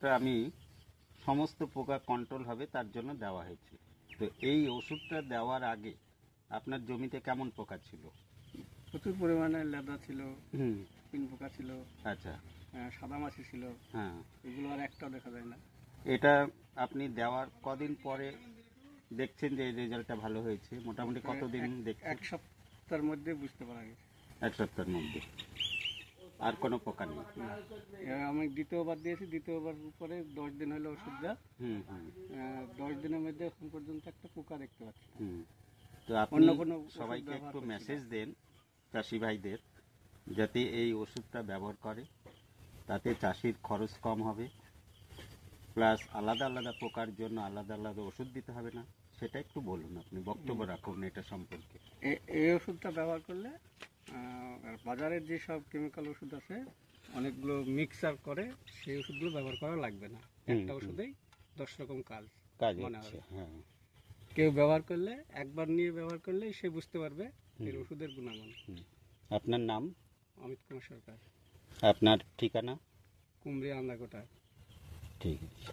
আমি সমস্ত পোকা কন্ট্রোল হবে তার জন্য দেওয়া হয়েছে। তো এই ওষুধটা দেওয়ার আগে আপনার জমিতে কেমন পোকা ছিল? প্রচুর পরিমাণে লেদা ছিল, হুম। পিন পোকা ছিল, আচ্ছা। সাদা মাছি ছিল। হ্যাঁ, এগুলো আর একটাও দেখা যায় না। এটা আপনি দেওয়ার কদিন পরে দেখছেন যে এই রেজাল্টটা ভালো হয়েছে? মোটামুটি কতদিন দেখছেন? এক সপ্তাহের মধ্যে বুঝতে পারা গেছে। এক সপ্তাহের মধ্যে। আর কোনো পোকা নেই? আমি দ্বিতীয়বার দিয়েছি, দ্বিতীয়বার পরে 10 দিন হলো ওষুধ দেওয়া। হুম হুম 10 দিনের মধ্যে এখন পর্যন্ত একটা পোকা দেখতে পাচ্ছি না। হুম। তো আপনি অন্য কোনো ওষুধ সবাইকে ব্যবহার একটু করছি না। মেসেজ দেন চাষি ভাইদের, যাতে এই ওষুধটা ব্যবহার করে, তাতে চাষির খরচ কম হবে, প্লাস আলাদা আলাদা পোকার জন্য আলাদা আলাদা ওষুধ দিতে হবে না। সেটা একটু বলুন, আপনি বক্তব্য রাখুন এটা সম্পর্কে। এই ওষুধটা ব্যবহার করলে আর বাজারের যে সব কেমিক্যাল ওষুধ আছে অনেকগুলো মিক্সার করে, সেই ওষুধগুলো ব্যবহার করা লাগবে না। একটা ওষুধেই 10 রকম কাজ মনে হচ্ছে। হবে। হ্যাঁ, কেউ ব্যবহার করলে, একবার নিয়ে ব্যবহার করলেই সে বুঝতে পারবে এর ওষুধের গুণাগুণ। আপনার নাম? অমিত কুমার সরকার, আপনার ঠিকানা? কুমড়িয়া আন্দাকোটা। ঠিক আছে।